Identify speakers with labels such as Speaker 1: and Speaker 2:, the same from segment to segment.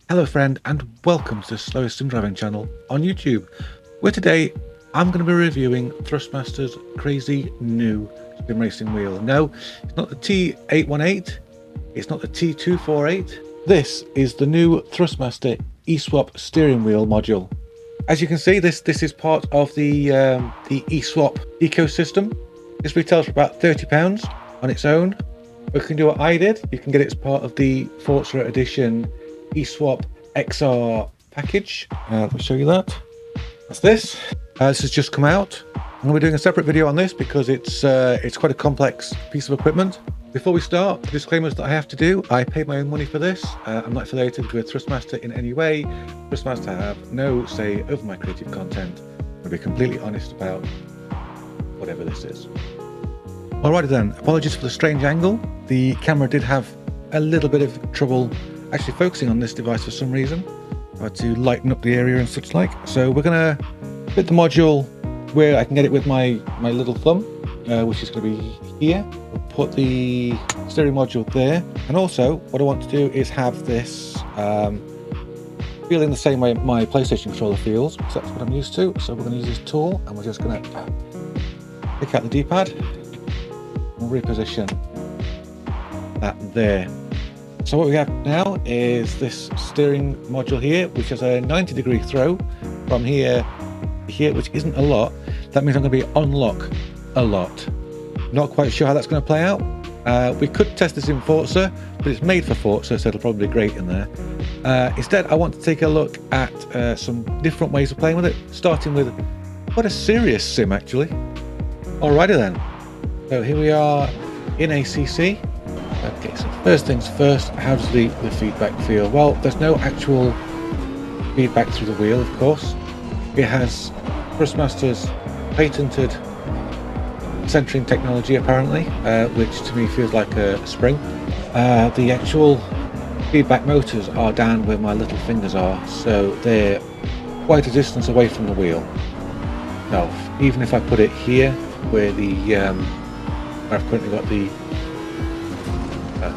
Speaker 1: Hello friend and welcome to the Slowest Sim Driving channel on YouTube, where today I'm going to be reviewing Thrustmaster's crazy new sim racing wheel. No, it's not the T818, it's not the T248. This is the new Thrustmaster ESWAP steering wheel module. As you can see, this is part of the ESWAP ecosystem. This retails for about £30 on its own. But you can do what I did, you can get it as part of the Forza Edition ESWAP XR package. Let me show you that. That's this. This has just come out. I'm going to be doing a separate video on this because it's quite a complex piece of equipment. Before we start, the disclaimers that I have to do. I paid my own money for this. I'm not affiliated with Thrustmaster in any way. Thrustmaster have no say over my creative content. I'm going to be completely honest about whatever this is. Alrighty then, apologies for the strange angle. The camera did have a little bit of trouble actually focusing on this device for some reason. I had to lighten up the area and such like. So we're gonna fit the module where I can get it with my little thumb, which is going to be here. We'll put the steering module there, and also what I want to do is have this feeling the same way my PlayStation controller feels, because that's what I'm used to. So we're going to use this tool, and we're just going to pick out the D-pad and reposition that there. So what we have now is this steering module here, which has a 90-degree throw from here to here, which isn't a lot. That means I'm going to be on lock a lot. Not quite sure how that's going to play out. We could test this in Forza, but it's made for Forza, so it'll probably be great in there. Instead, I want to take a look at some different ways of playing with it, starting with quite a serious sim, actually. Alrighty then. So here we are in ACC. Okay, so first things first, how does the feedback feel? Well, there's no actual feedback through the wheel, of course. It has Thrustmaster's patented centering technology, apparently, which to me feels like a spring. The actual feedback motors are down where my little fingers are, so they're quite a distance away from the wheel. Now, even if I put it here, where where I've currently got the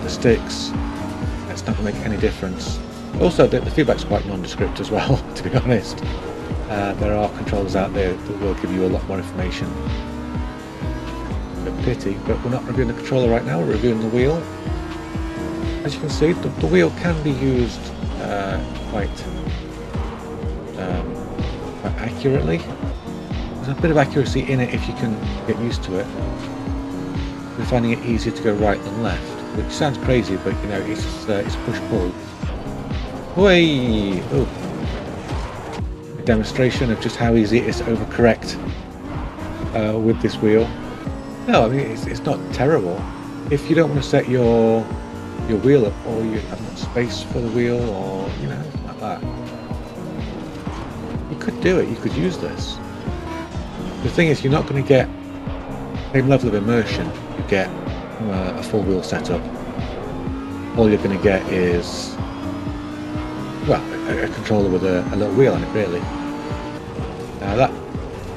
Speaker 1: sticks, it's not going to make any difference. Also, the feedback's quite nondescript as well, to be honest. There are controllers out there that will give you a lot more information. A pity, but we're not reviewing the controller right now, we're reviewing the wheel. As you can see, the wheel can be used quite accurately. There's a bit of accuracy in it if you can get used to it. We're finding it easier to go right than left, which sounds crazy, but you know, it's push-pull. Way! Oh. A demonstration of just how easy it is to overcorrect with this wheel. No, I mean, it's not terrible. If you don't want to set your wheel up, or you haven't got space for the wheel, or you know, anything like that, you could do it, you could use this. The thing is, you're not going to get the same level of immersion you get from a full wheel setup. All you're going to get is, well, a controller with a little wheel on it, really. Now that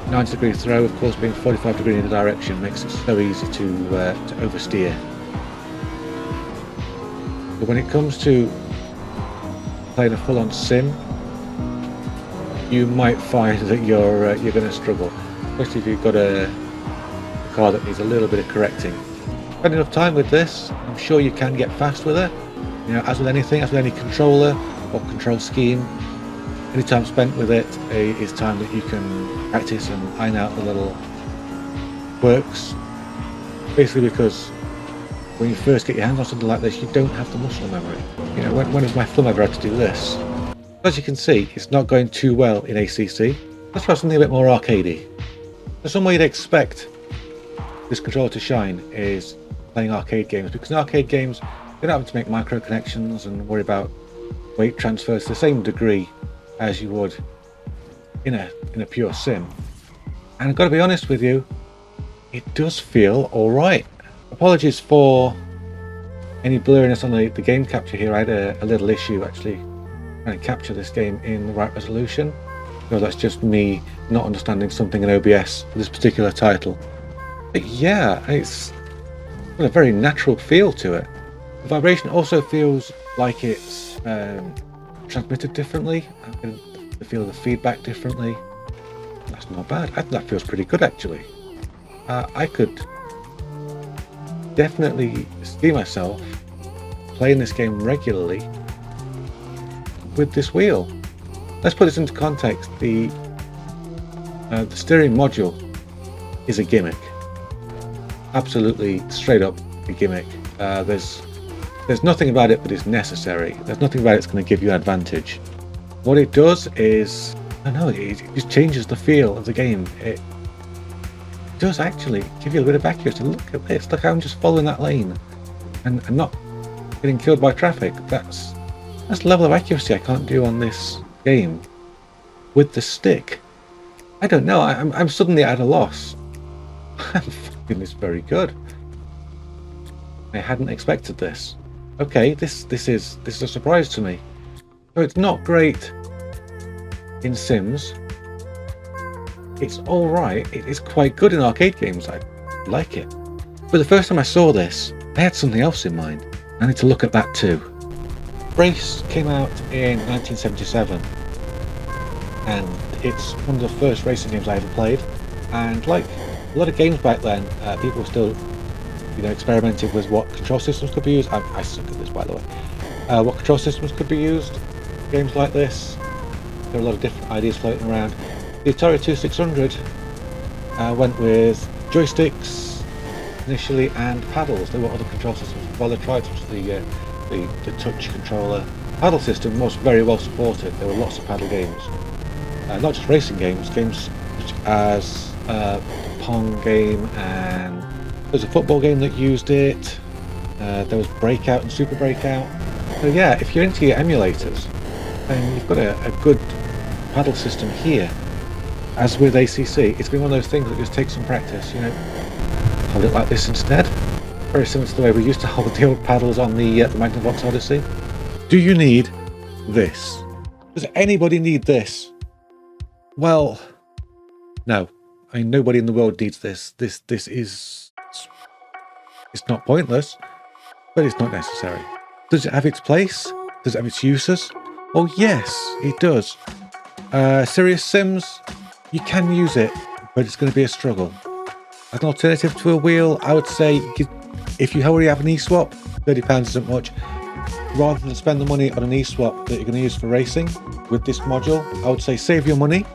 Speaker 1: 90-degree throw, of course, being 45 degree in the direction, makes it so easy to oversteer. But when it comes to playing a full-on sim, you might find that you're going to struggle, especially if you've got a car that needs a little bit of correcting. Spend enough time with this, I'm sure you can get fast with it. You know, as with anything, as with any controller or control scheme, any time spent with it is time that you can practice and iron out the little quirks. Basically, because when you first get your hands on something like this, you don't have the muscle memory. You know, when has my thumb ever had to do this? As you can see, it's not going too well in ACC. Let's try something a bit more arcadey. So some way you'd expect this controller to shine is playing arcade games, because in arcade games you don't have to make micro connections and worry about weight transfers to the same degree as you would in a pure sim. And I've got to be honest with you, it does feel alright. Apologies for any blurriness on the game capture here. I had a little issue actually trying to capture this game in the right resolution, so that's just me not understanding something in OBS for this particular title. But yeah, it's got a very natural feel to it. The vibration also feels like it's transmitted differently. I'm getting the feel of the feedback differently. That's not bad. That feels pretty good, actually. I could definitely see myself playing this game regularly with this wheel. Let's put this into context. The steering module is a gimmick. Absolutely straight up a gimmick. There's nothing about it that is necessary. There's nothing about it that's going to give you an advantage. What it does is, I don't know, it just changes the feel of the game. It does actually give you a bit of accuracy. Look at this. Look how I'm just following that lane and not getting killed by traffic. That's a level of accuracy I can't do on this game with the stick. I don't know. I'm suddenly at a loss. I'm finding this very good. I hadn't expected this. Okay, this is a surprise to me. So it's not great in Sims. It's all right. It is quite good in arcade games. I like it. But the first time I saw this, I had something else in mind. I need to look at that too. Race came out in 1977, and it's one of the first racing games I ever played. And like a lot of games back then, people were still, experimenting with what control systems could be used. I suck at this, by the way. What control systems could be used? Games like this. There are a lot of different ideas floating around. The Atari 2600 went with joysticks initially and paddles. There were other control systems. Well, they tried, such as the touch controller. Paddle system was very well supported. There were lots of paddle games, not just racing games. Games such as the Pong game, and there's a football game that used it. There was Breakout and Super Breakout. So yeah, if you're into your emulators, then you've got a good paddle system here. As with ACC, it's been one of those things that just takes some practice. Hold it like this instead. Very similar to the way we used to hold the old paddles on the Magnavox Odyssey. Do you need this? Does anybody need this? Well, no. I mean, nobody in the world needs this. This is... It's not pointless, but it's not necessary. Does it have its place? Does it have its uses? Oh yes, it does. Serious Sims, you can use it, but it's going to be a struggle. As an alternative to a wheel, I would say if you already have an ESWAP, £30 isn't much. Rather than spend the money on an ESWAP that you're going to use for racing with this module, I would say save your money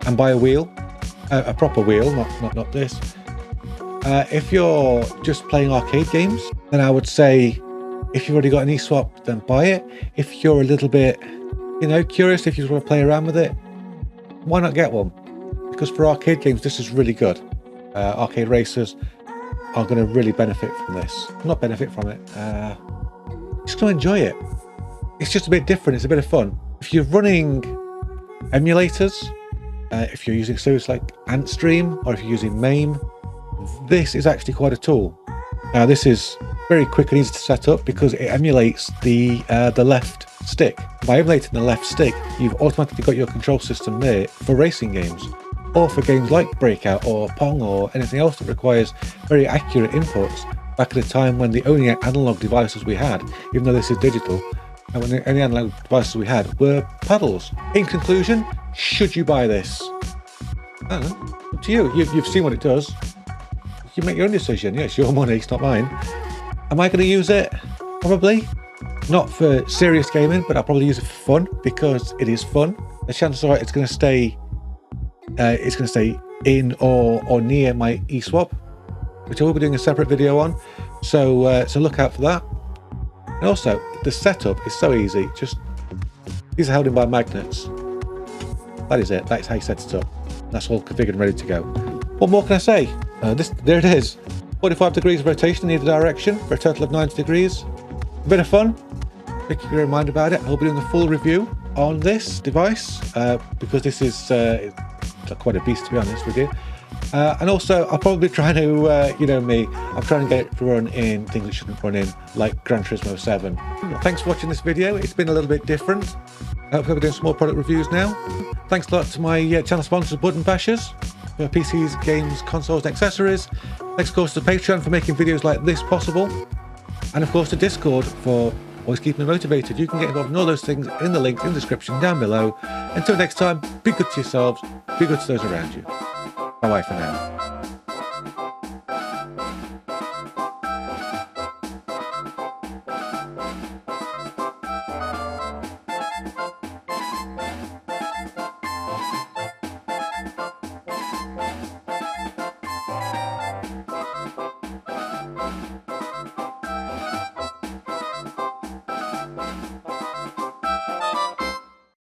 Speaker 1: and buy a wheel, a proper wheel, not this. If you're just playing arcade games, then I would say if you've already got an ESWAP, then buy it. If you're a little bit, curious, if you just want to play around with it, why not get one? Because for arcade games, this is really good. Arcade racers are going to really benefit from this. Not benefit from it, just going to enjoy it. It's just a bit different. It's a bit of fun. If you're running emulators, if you're using services like AntStream, or if you're using MAME, this is actually quite a tool. Now this is very quick and easy to set up because it emulates the left stick. By emulating the left stick, you've automatically got your control system there for racing games, or for games like Breakout or Pong or anything else that requires very accurate inputs. Back at a time when the only analog devices we had, even though this is digital, and when the only analog devices we had were paddles. In conclusion, should you buy this? I don't know, up to you. You've seen what it does. You make your own decision. Yeah, it's your money, it's not mine. Am I going to use it? Probably. Not for serious gaming, but I'll probably use it for fun because it is fun. The chances are it's going to stay in or near my ESWAP, which I will be doing a separate video on. So look out for that. And also, the setup is so easy. Just these are held in by magnets. That is it. That is how you set it up. That's all configured and ready to go. What more can I say? There it is. 45 degrees of rotation in either direction for a total of 90 degrees. A bit of fun. Make you remind about it. I'll be doing a full review on this device because this is quite a beast, to be honest with you. And also, I'll probably try to, me, I'm trying to get it to run in things it shouldn't run in, like Gran Turismo 7. Thanks for watching this video. It's been a little bit different. Hopefully we're doing some more product reviews now. Thanks a lot to my channel sponsors, Button Bashers, for PCs, games, consoles and accessories. Thanks of course to Patreon for making videos like this possible. And of course to Discord for always keep me motivated. You can get involved in all those things in the link in the description down below. Until next time, be good to yourselves, be good to those around you. Bye-bye for now.